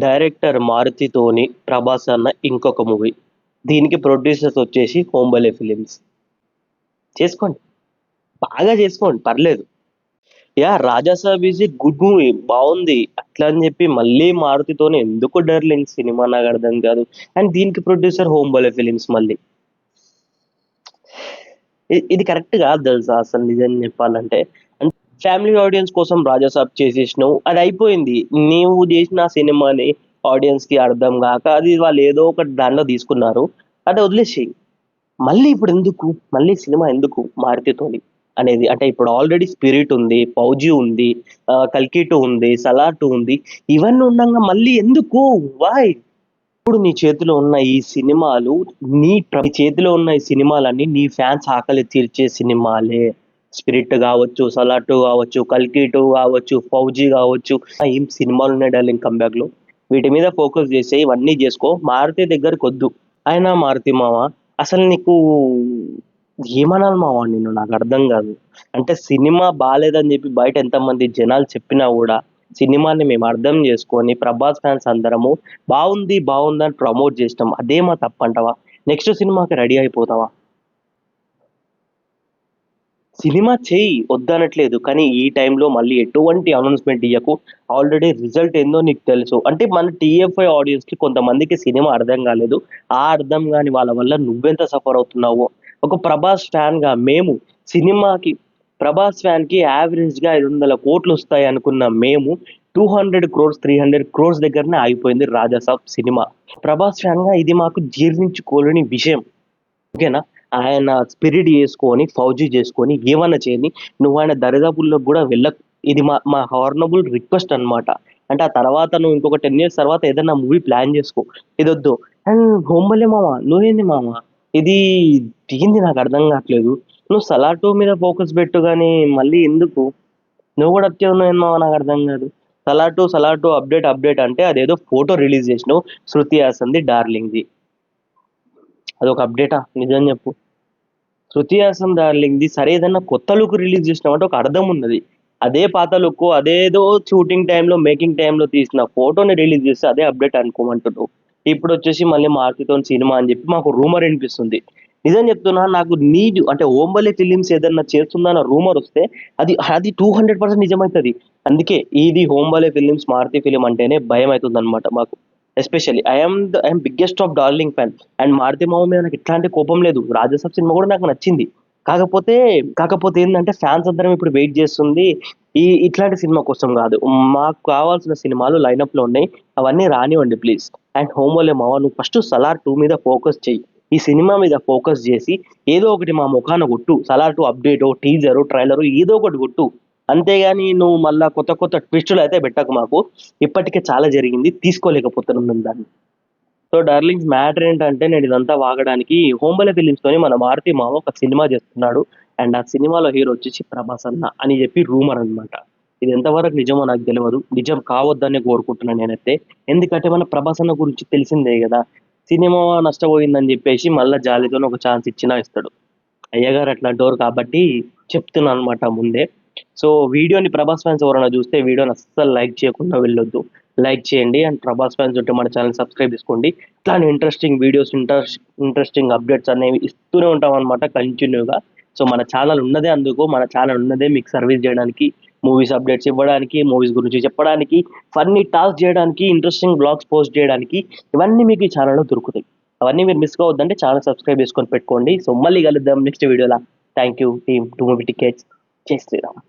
Director మారుతితోని Prabhas అన్న ఇంకొక movie. దీనికి ప్రొడ్యూసర్స్ వచ్చేసి హోంబలే ఫిలిమ్స్. చేసుకోండి, బాగా చేసుకోండి, పర్లేదు. Rajasaab is a good movie, బాగుంది. అట్లా అని చెప్పి మళ్ళీ మారుతితోనే ఎందుకు డర్లింగ్ సినిమా నాకు అర్థం కాదు. అండ్ దీనికి ప్రొడ్యూసర్ హోంబలే ఫిలిమ్స్ మళ్ళీ. ఇది కరెక్ట్ కాదు తెలుసా అసలు, నిజం చెప్పాలంటే. ఫ్యామిలీ ఆడియన్స్ కోసం రాజాసాబ్ చేసేసినావు, అది అయిపోయింది. నీవు చేసిన సినిమాని ఆడియన్స్ కి అర్థం కాక అది వాళ్ళు ఏదో ఒకటి దానిలో తీసుకున్నారు, అది వదిలేసి మళ్ళీ ఇప్పుడు ఎందుకు, మళ్ళీ సినిమా ఎందుకు మారుతితోని అనేది. అంటే ఇప్పుడు ఆల్రెడీ స్పిరిట్ ఉంది, ఫౌజీ ఉంది, కల్కి 2 ఉంది, సలార్ 2 ఉంది. ఇవన్నీ ఉండగా మళ్ళీ ఎందుకు, వాయ్? ఇప్పుడు నీ చేతిలో ఉన్న ఈ సినిమాలు, నీ చేతిలో ఉన్న ఈ సినిమాలన్నీ నీ ఫ్యాన్స్ ఆకలి తీర్చే సినిమాలే. స్పిరిట్ కావచ్చు, సలార్ 2 కావచ్చు, కల్కి 2 కావచ్చు, ఫౌజీ కావచ్చు. ఏం సినిమాలు ఉన్నాయి డార్లింగ్ కంబ్యాక్ లో, వీటి మీద ఫోకస్ చేసే ఇవన్నీ చేసుకో. మారుతి దగ్గరకు వద్దు. ఆయన మారుతి మామ, అసలు నీకు ఏమనాలి మావా నిన్ను, నాకు అర్థం కాదు. అంటే సినిమా బాగాలేదని చెప్పి బయట ఎంతమంది జనాలు చెప్పినా కూడా సినిమాని మేము అర్థం చేసుకొని ప్రభాస్ ఫ్యాన్స్ అందరము బాగుంది బాగుంది అని ప్రమోట్ చేసినాం, అదే మా తప్పంటావా? నెక్స్ట్ సినిమాకి రెడీ అయిపోతావా? సినిమా చెయ్యి, వద్దనట్లేదు, కానీ ఈ టైంలో మళ్ళీ ఎటువంటి అనౌన్స్మెంట్ ఇయ్యకు. ఆల్రెడీ రిజల్ట్ ఏందో నీకు తెలుసు. అంటే మన టీఎఫ్ఐ ఆడియన్స్ కి కొంతమందికి సినిమా అర్థం కాలేదు. ఆ అర్థం కాని వాళ్ళ వల్ల నువ్వెంత సఫర్ అవుతున్నావో. ఒక ప్రభాస్ ఫ్యాన్ గా మేము సినిమాకి, ప్రభాస్ ఫ్యాన్ కి యావరేజ్ గా 500 కోట్లు వస్తాయి అనుకున్న మేము 200 crores 300 crores దగ్గరనే ఆగిపోయింది రాజాసాబ్ సినిమా. ప్రభాస్ ఫ్యాన్ గా ఇది మాకు జీర్ణించుకోలేని విషయం. ఓకేనా? ఆయన స్పిరిట్ చేసుకొని, ఫౌజీ చేసుకొని ఏమన్నా చేయని, నువ్వు ఆయన దరిదాపుల్లో కూడా వెళ్ళకు. ఇది మా మా హార్నబుల్ రిక్వెస్ట్ అన్నమాట. అంటే ఆ తర్వాత నువ్వు ఇంకొక 10 years తర్వాత ఏదైనా మూవీ ప్లాన్ చేసుకో, ఇదొద్దు. అండ్ హోంబలే మామ, నువ్వేంది మామ ఇది, ఏంది నాకు అర్థం కావట్లేదు. నువ్వు సలార్ 2 మీద ఫోకస్ పెట్టు కానీ మళ్ళీ ఎందుకు నువ్వు కూడా వచ్చే ఉన్నావు మామ, నాకు అర్థం కాదు. సలార్ టూ అప్డేట్ అప్డేట్ అంటే అదేదో ఫోటో రిలీజ్ చేసినావు, శృతి హాసన్ది డార్లింగ్ది. అదొక అప్డేటా? నిజం చెప్పు. శృతి హాసన్ డార్లింగ్ది సరే, ఏదన్నా కొత్త లుక్ రిలీజ్ చేసినామంటే ఒక అర్థం ఉన్నది. అదే పాత లుక్, అదేదో షూటింగ్ టైంలో మేకింగ్ టైంలో తీసిన ఫోటోని రిలీజ్ చేస్తే అదే అప్డేట్ అనుకోమంటున్నావు. ఇప్పుడు వచ్చేసి మళ్ళీ మారుతితో సినిమా అని చెప్పి మాకు రూమర్ వినిపిస్తుంది. నిజం చెప్తున్నా, నాకు నీడ్ అంటే ఓంబలే ఫిలిమ్స్ ఏదన్నా చేస్తుందన్న రూమర్ వస్తే అది అది 200% నిజమవుతుంది. అందుకే ఇది ఓంబలే ఫిలిమ్స్ మారుతి ఫిలిం అంటేనే భయం అవుతుంది అనమాట మాకు. Especially I'm biggest of darling fan. And Maruthi మామ మీద నాకు ఎట్లాంటి కోపం లేదు, రాజసాబ్ సినిమా కూడా నాకు నచ్చింది. కాకపోతే కాకపోతే ఏంటంటే ఫ్యాన్స్ అందరం ఇప్పుడు వెయిట్ చేస్తుంది ఇట్లాంటి సినిమా కోసం కాదు. మాకు కావాల్సిన సినిమాలు లైనప్ లో ఉన్నాయి, అవన్నీ రానివ్వండి ప్లీజ్. అండ్ హోమోలే మావ, నువ్వు ఫస్ట్ సలార్ 2 మీద ఫోకస్ చెయ్యి. ఈ సినిమా మీద ఫోకస్ చేసి ఏదో ఒకటి మా ముఖాన కొట్టు. సలార్ 2 అప్డేట్, టీజరు, ట్రైలరు ఏదో ఒకటి కొట్టు. అంతేగాని నువ్వు మళ్ళా కొత్త కొత్త ట్విస్టులు అయితే పెట్టకు మాకు. ఇప్పటికే చాలా జరిగింది, తీసుకోలేకపోతున్నాం దాన్ని. సో డార్లింగ్స్, మ్యాటర్ ఏంటంటే నేను ఇదంతా వాగడానికి హోంబలే ఫిలిమ్స్ తోని మన మారుతి మామ ఒక సినిమా చేస్తున్నాడు. అండ్ ఆ సినిమాలో హీరో వచ్చేసి ప్రభాస్ అన్న అని చెప్పి రూమర్ అన్నమాట. ఇది ఎంతవరకు నిజమో నాకు తెలియదు, నిజం కావద్దనే కోరుకుంటున్నాను నేనైతే. ఎందుకంటే మన ప్రభాస్ అన్న గురించి తెలిసిందే కదా, సినిమా నష్టపోయిందని చెప్పేసి మళ్ళా జాలితోనే ఒక ఛాన్స్ ఇచ్చినా ఇస్తాడు. అయ్యగారు అట్లాంటి వారు కాబట్టి చెప్తున్నాను అనమాట ముందే. సో వీడియోని ప్రభాస్ ఫ్యాన్స్ ఎవరైనా చూస్తే వీడియోని అస్సలు లైక్ చేయకుండా వెళ్ళొద్దు, లైక్ చేయండి. అండ్ ప్రభాస్ ఫ్యాన్స్ ఉంటే మన ఛానల్ సబ్స్క్రైబ్ చేసుకోండి. ఇట్లానే ఇంట్రెస్టింగ్ వీడియోస్, ఇంట్రెస్టింగ్ అప్డేట్స్ అనేవి ఇస్తూనే ఉంటాం అనమాట కంటిన్యూగా. సో మన ఛానల్ ఉన్నదే అందుకు, మన ఛానల్ ఉన్నదే మీకు సర్వీస్ చేయడానికి, మూవీస్ అప్డేట్స్ ఇవ్వడానికి, మూవీస్ గురించి చెప్పడానికి, ఫన్నీ టాస్క్ చేయడానికి, ఇంట్రెస్టింగ్ బ్లాగ్స్ పోస్ట్ చేయడానికి, ఇవన్నీ మీకు ఈ ఛానల్లో దొరుకుతాయి. అవన్నీ మీరు మిస్ కావద్దంటే ఛానల్ సబ్స్క్రైబ్ చేసుకొని పెట్టుకోండి. సో మళ్ళీ కలుద్దాం నెక్స్ట్ వీడియోలో. Thank you team two movie tickets. జై శ్రీరామ్.